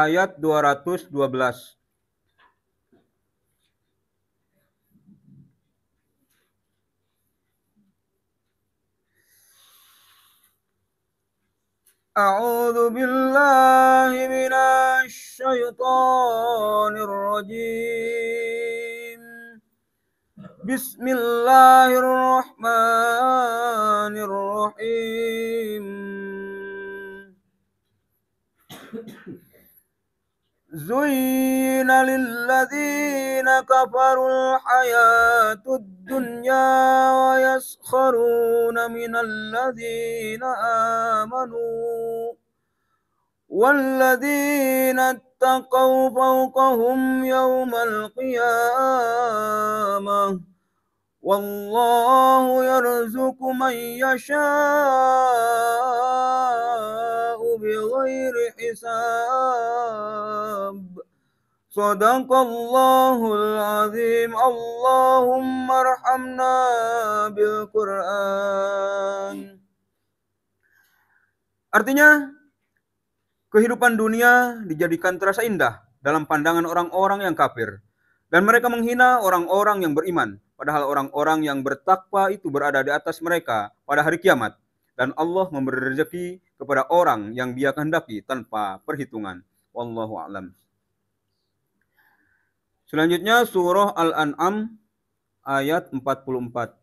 ayat 212. A'udzu billahi minasy syaithanir rajim. Bismillahirrahmanirrahim. زين للذين كفروا الحياة الدنيا ويسخرون من الذين آمنوا والذين اتقوا فوقهم يوم القيامة والله يرزق من يشاء بغير حساب. Sadaqallahul azim. Allahumma arhamna bil Qur'an. Artinya, kehidupan dunia dijadikan terasa indah dalam pandangan orang-orang yang kafir. Dan mereka menghina orang-orang yang beriman. Padahal orang-orang yang bertakwa itu berada di atas mereka pada hari kiamat. Dan Allah memberi rezeki kepada orang yang Dia kehendaki tanpa perhitungan. Wallahu a'lam. Selanjutnya surah Al-An'am ayat 44.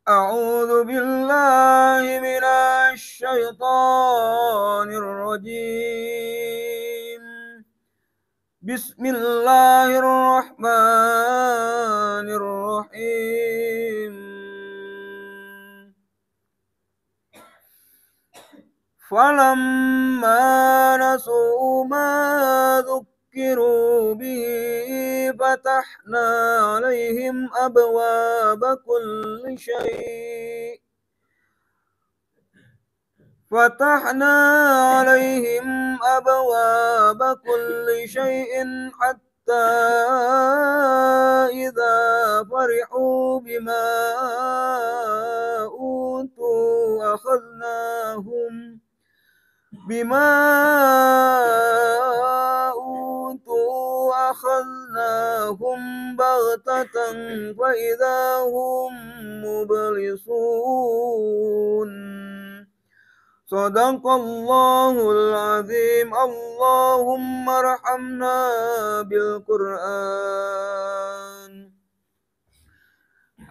A'udzu billahi minasy syaithanir rajim. Bismillahirrahmanirrahim. Falamma nasu ma ذكروا به فتحنا عليهم أبواب كل شيء حتى إذا فرحوا بما أوتوا أخذناهم بغتة فإذا هم مبلسون. Sadaqallahul azim. Allahumma arhamna bil Qur'an.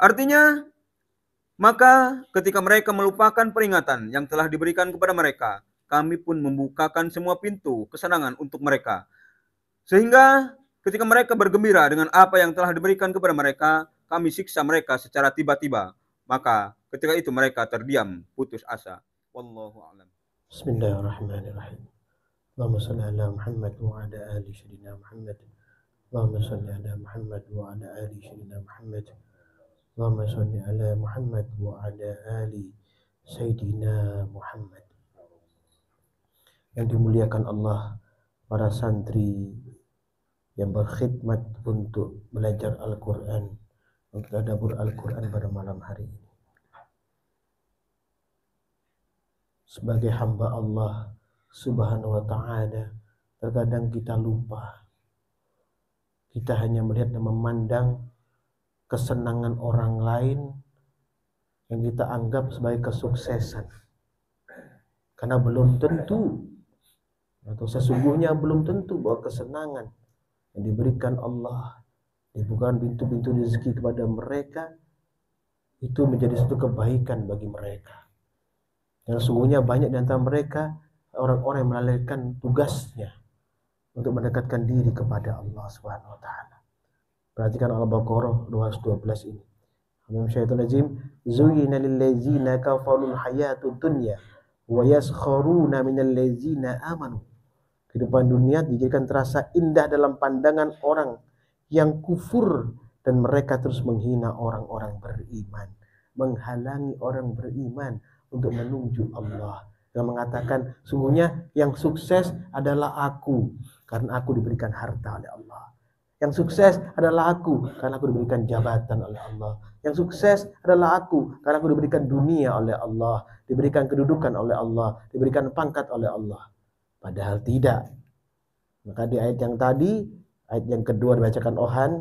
Artinya, maka ketika mereka melupakan peringatan yang telah diberikan kepada mereka, kami pun membukakan semua pintu kesenangan untuk mereka. Sehingga ketika mereka bergembira dengan apa yang telah diberikan kepada mereka, kami siksa mereka secara tiba-tiba. Maka ketika itu mereka terdiam, putus asa. Wallahu a'lam. Bismillahirrahmanirrahim. Allahumma shalli ala Muhammad wa ala ali sayyidina Muhammad. Allahumma shalli ala Muhammad wa ala ali sayyidina Muhammad. Allahumma shalli ala Muhammad wa ala ali sayyidina Muhammad. Yang dimuliakan Allah, para santri yang berkhidmat untuk belajar Al-Quran, untuk tadabbur Al-Quran pada malam hari ini. Sebagai hamba Allah Subhanahu wa ta'ala, terkadang kita lupa. Kita hanya melihat dan memandang kesenangan orang lain yang kita anggap sebagai kesuksesan. Karena belum tentu, atau sesungguhnya belum tentu bahwa kesenangan yang diberikan Allah, dibukakan pintu-pintu rezeki kepada mereka, itu menjadi satu kebaikan bagi mereka. Dan sesungguhnya banyak di antara mereka orang-orang yang melalaikan tugasnya untuk mendekatkan diri kepada Allah Subhanahu wa taala. Perhatikan Al-Baqarah 212 ini. Syaitanir zuyyina lil ladzina kafarul hayatud dunya wa yaskharuna minal ladzina amanu. Kehidupan dunia dijadikan terasa indah dalam pandangan orang yang kufur, dan mereka terus menghina orang-orang beriman, menghalangi orang beriman untuk menuju Allah, yang mengatakan sungguhnya yang sukses adalah aku karena aku diberikan harta oleh Allah. Yang sukses adalah aku karena aku diberikan jabatan oleh Allah. Yang sukses adalah aku karena aku diberikan dunia oleh Allah, diberikan kedudukan oleh Allah, diberikan pangkat oleh Allah. Padahal tidak. Maka di ayat yang tadi, ayat yang kedua dibacakan Ohan,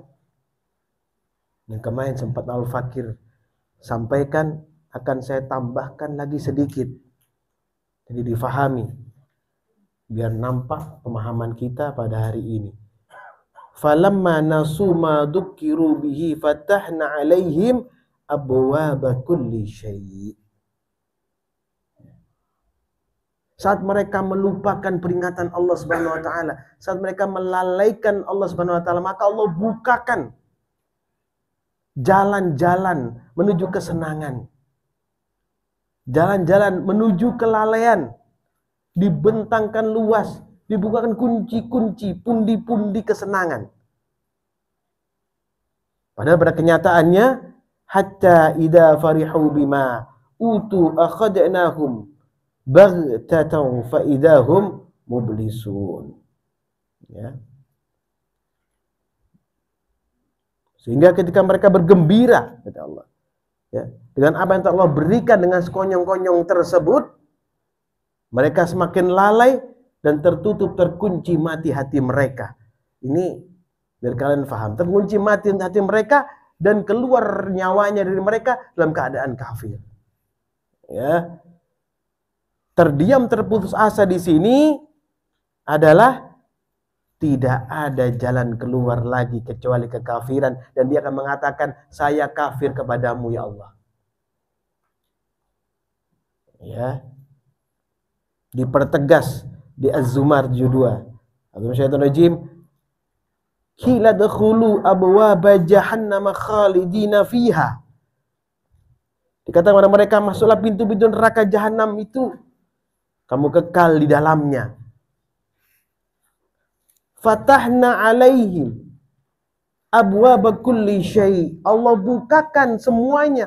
yang kemarin sempat Al-Fakir sampaikan, akan saya tambahkan lagi sedikit. Jadi difahami, biar nampak pemahaman kita pada hari ini. Falamma nasu ma dzukiru bihi fatahna alaihim abwaaba kulli syai'. Saat mereka melupakan peringatan Allah Subhanahu wa taala, saat mereka melalaikan Allah Subhanahu wa taala, maka Allah bukakan jalan-jalan menuju kesenangan. Jalan-jalan menuju kelalaian. Dibentangkan luas, dibukakan kunci-kunci, pundi-pundi kesenangan. Padahal pada kenyataannya, hatta idza farihu bima utu akhadnahum baghtatan fa idahum mublisun. Ya. Sehingga ketika mereka bergembira, kata Allah, ya, dengan apa yang Allah berikan dengan sekonyong-konyong tersebut, mereka semakin lalai dan tertutup, terkunci mati hati mereka. Ini biar kalian paham, terkunci mati hati mereka dan keluar nyawanya dari mereka dalam keadaan kafir. Ya. Terdiam, terputus asa di sini adalah tidak ada jalan keluar lagi kecuali kekafiran, dan dia akan mengatakan, saya kafir kepadamu ya Allah. Ya. Dipertegas di Az-Zumar 72. Al-Syaitanir Qila dkhulu abwaaba jahannam khalidina fiha. Dikatakan kepada mereka, masuklah pintu-pintu neraka jahanam itu, kamu kekal di dalamnya. Fatahna alaihim abwaaba kulli syai'. Allah bukakan semuanya,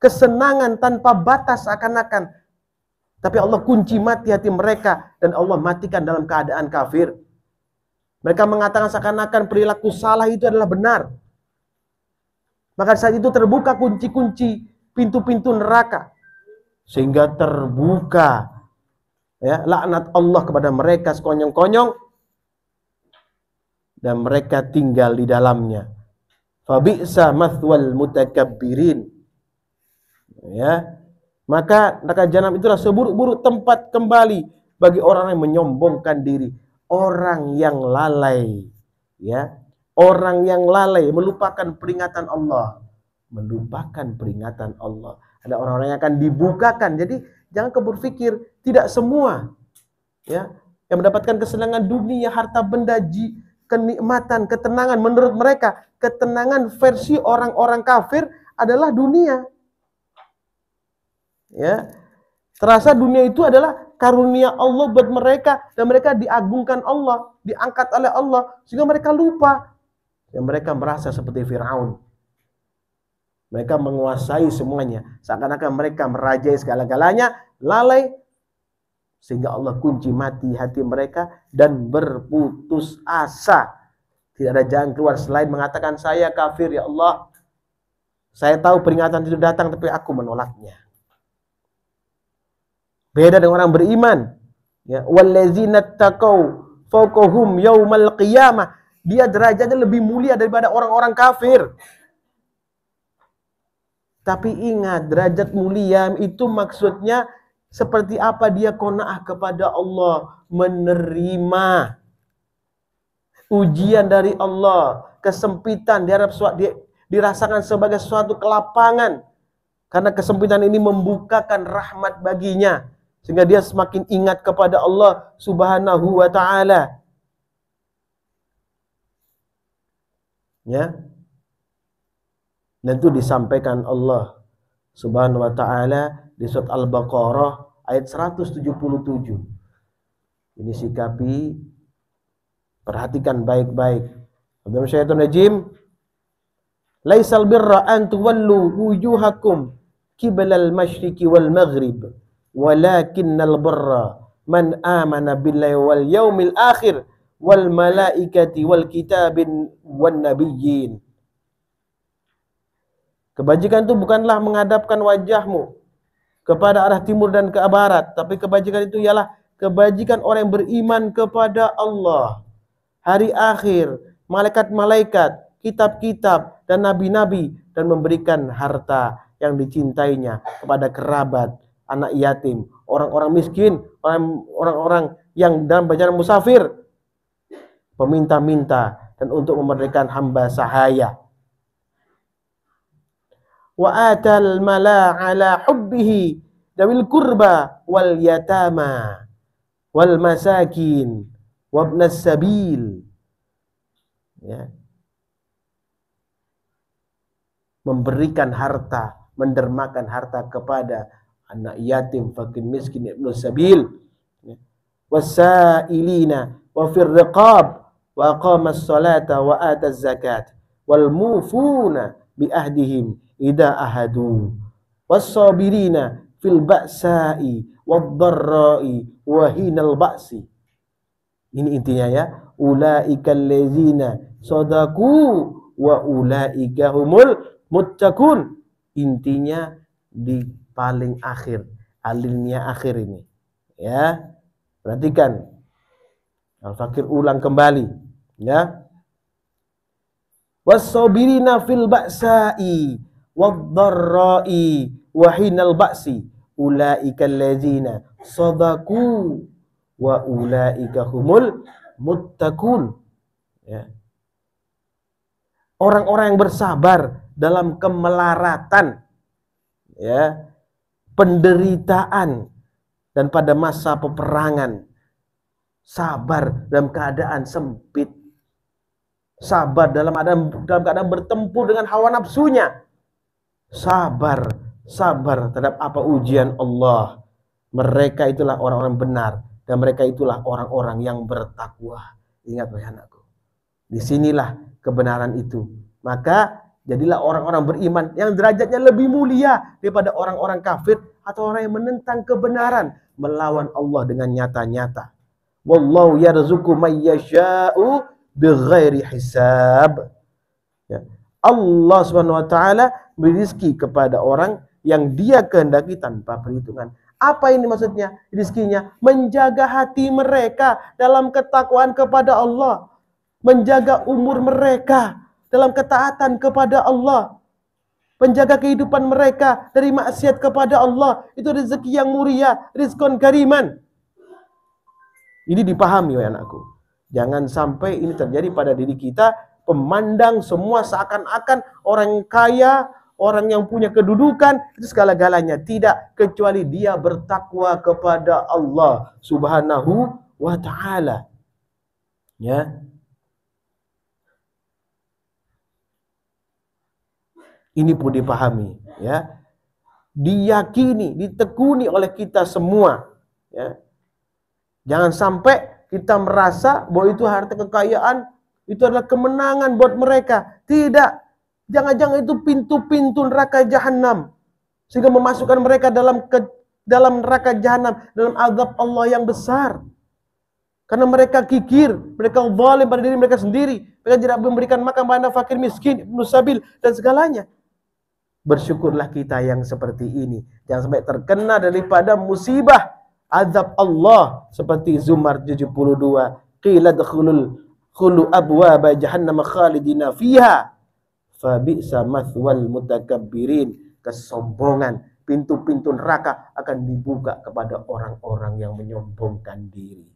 kesenangan tanpa batas akan-akan. Tapi Allah kunci mati hati mereka dan Allah matikan dalam keadaan kafir. Mereka mengatakan seakan-akan perilaku salah itu adalah benar. Maka saat itu terbuka kunci-kunci pintu-pintu neraka. Sehingga terbuka, ya, laknat Allah kepada mereka sekonyong-konyong. Dan mereka tinggal di dalamnya. Fabi'sa mathwal mutakabbirin. Ya. Maka neraka jahanam itulah seburuk-buruk tempat kembali bagi orang yang menyombongkan diri, orang yang lalai, ya, orang yang lalai melupakan peringatan Allah, melupakan peringatan Allah. Ada orang-orang yang akan dibukakan. Jadi jangan kau berpikir tidak semua, ya, yang mendapatkan kesenangan dunia, harta benda, kenikmatan, ketenangan. Menurut mereka, ketenangan versi orang-orang kafir adalah dunia. Ya, terasa dunia itu adalah karunia Allah buat mereka dan mereka diagungkan Allah, diangkat oleh Allah, sehingga mereka lupa. Dan mereka merasa seperti Firaun. Mereka menguasai semuanya, seakan-akan mereka merajai segala-galanya, lalai, sehingga Allah kunci mati hati mereka dan berputus asa. Tidak ada jalan keluar selain mengatakan, saya kafir ya Allah. Saya tahu peringatan itu datang tapi aku menolaknya. Beda dengan orang beriman. Ya, wallazina taqau fawqahum yaumal qiyamah. Dia derajatnya lebih mulia daripada orang-orang kafir. Tapi ingat, derajat mulia itu maksudnya seperti apa dia qanaah kepada Allah, menerima ujian dari Allah, kesempitan dirasakan sebagai suatu kelapangan. Karena kesempitan ini membukakan rahmat baginya. Sehingga dia semakin ingat kepada Allah Subhanahu wa ta'ala. Ya. Dan itu disampaikan Allah Subhanahu wa ta'ala di surat Al-Baqarah ayat 177. Ini sikapi, perhatikan baik-baik. Dalam syaitan rajim, laisal birra an tuwallu wujuhakum qiblal masyriqi wal maghrib walakinnal birra man amana billahi wal yaumil akhir wal malaikati wal kitabin wan nabiyyin. Kebajikan itu bukanlah menghadapkan wajahmu kepada arah timur dan ke barat, tapi kebajikan itu ialah kebajikan orang yang beriman kepada Allah, hari akhir, malaikat-malaikat, kitab-kitab, dan nabi-nabi, dan memberikan harta yang dicintainya kepada kerabat, anak yatim, orang-orang miskin, orang-orang yang dalam perjalanan musafir, peminta-minta, dan untuk memerdekakan hamba sahaya. Wa atal mala ala hubbihi dawil kurba wal yatama wal masakin wabnas sabil. Ya. Memberikan harta, mendermakan harta kepada anak yatim, fakir miskin, ibnu sabil, ya. Wasailina wa fir riqab wa aqamas salata wa ataz zakat wal mufuna bi ahdihim idza ahadu was-sabirina fil ba'sa'i wad-dharra'i wa hinal ba'si. Ini intinya ya, ulaikal ladzina shadaku wa ulaika humul muttaqun. Intinya di paling akhir, alinea akhir ini. Ya. Perhatikan. Al-Fakir ulang kembali, ya. Was-sabirina fil ba'sa'i wad-dharra'i wa hinal ba'si ulaikal ladzina shadaku wa ulaika humul muttaqun. Ya. Orang-orang yang bersabar dalam kemelaratan, ya, penderitaan, dan pada masa peperangan, sabar dalam keadaan sempit, sabar dalam keadaan bertempur dengan hawa nafsunya, sabar terhadap apa ujian Allah. Mereka itulah orang-orang benar, dan mereka itulah orang-orang yang bertakwa. Ingat wahai anakku, disinilah kebenaran itu. Maka jadilah orang-orang beriman yang derajatnya lebih mulia daripada orang-orang kafir atau orang yang menentang kebenaran, melawan Allah dengan nyata-nyata. Wallahu yarzuqu may yasha'u bighairi hisab. Ya. Allah Subhanahu wa taala beri rezeki kepada orang yang Dia kehendaki tanpa perhitungan. Apa ini maksudnya? Rizkinya menjaga hati mereka dalam ketakwaan kepada Allah, menjaga umur mereka dalam ketaatan kepada Allah, menjaga kehidupan mereka dari maksiat kepada Allah. Itu rezeki yang mulia, rizkon kariman. Ini dipahami wahai anakku. Jangan sampai ini terjadi pada diri kita, pemandang semua seakan-akan orang kaya, orang yang punya kedudukan itu segala-galanya. Tidak, kecuali dia bertakwa kepada Allah Subhanahu wa taala. Ya. Ini pun dipahami, ya. Diyakini, ditekuni oleh kita semua, ya. Jangan sampai kita merasa bahwa itu harta kekayaan, itu adalah kemenangan buat mereka. Tidak. Jangan-jangan itu pintu-pintu neraka jahanam, sehingga memasukkan mereka dalam neraka jahanam, dalam azab Allah yang besar. Karena mereka kikir, mereka zalim pada diri mereka sendiri, mereka tidak memberikan makan pada fakir miskin, ibnu sabil, dan segalanya. Bersyukurlah kita yang seperti ini. Jangan sampai terkena daripada musibah azab Allah seperti Zumar 72. Qila khulu abwaba jahannam khalidina fiha fa bi'sa mathwal mutakabbirin. Kesombongan, pintu-pintu neraka akan dibuka kepada orang-orang yang menyombongkan diri.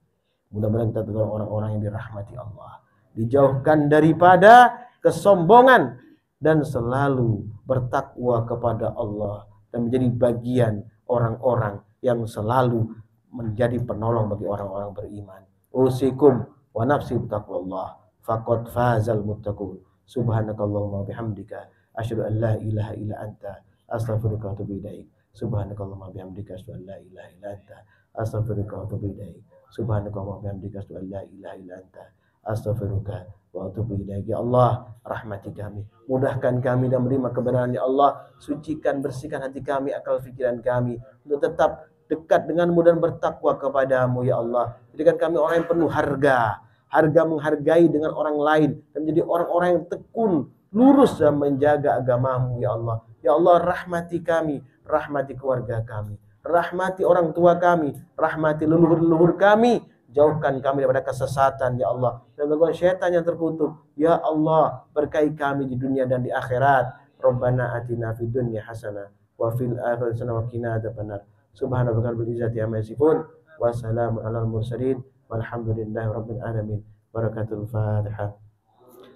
Mudah-mudahan kita tergolong orang-orang yang dirahmati Allah, dijauhkan daripada kesombongan, dan selalu bertakwa kepada Allah, dan menjadi bagian orang-orang yang selalu menjadi penolong bagi orang-orang beriman. Usikum wa nafsi bitaqwallah faqad fazal muttaqun. Subhanakallahumma bihamdika asyhadu an la ilaha illa anta astaghfiruka wa atubu ilaik. Subhanakallahumma bihamdika asyhadu an la ilaha illa anta astaghfiruka wa atubu ilaik. Subhanakallahumma bihamdika asyhadu an la ilaha illa anta astaghfiruka wa atubu ilaik. Ya Allah, rahmati kami, mudahkan kami dan menerima kebenaran. Ya Allah, sucikan, bersihkan hati kami, akal fikiran kami untuk tetap dekat denganmu dan bertakwa kepadamu. Ya Allah, jadikan kami orang yang penuh harga, menghargai dengan orang lain, dan menjadi orang-orang yang tekun, lurus dalam menjaga agamamu ya Allah. Ya Allah, rahmati kami, rahmati keluarga kami, rahmati orang tua kami, rahmati leluhur-leluhur kami, jauhkan kami daripada kesesatan ya Allah, dan gangguan syaitan yang terkutuk ya Allah. Berkahi kami di dunia dan di akhirat. Rabbana atina fid dunya hasanah wa fil akhirati hasanah wa qina adzabannar. Subhana rabbika rabbil izzati amma yasifun wa salamun alal mursalin walhamdulillahi rabbil alamin. Barakatul Fatihah.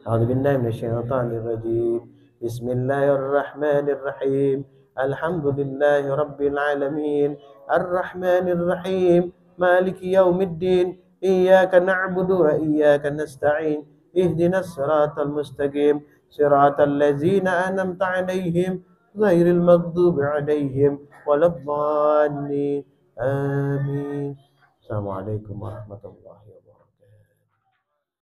A'udzu billahi minasyaitonir rajim. Bismillahirrahmanirrahim. Alhamdulillahi rabbil alamin. Arrahmanir rahim. Maliki yaumiddin. Iyyaka na'budu wa iyyaka nasta'in. Ihdinas siratal mustaqim. Siratal ladzina an'amta 'alaihim ghairil maghdubi 'alaihim waladdallin. Amin. Assalamualaikum warahmatullahi wabarakatuh.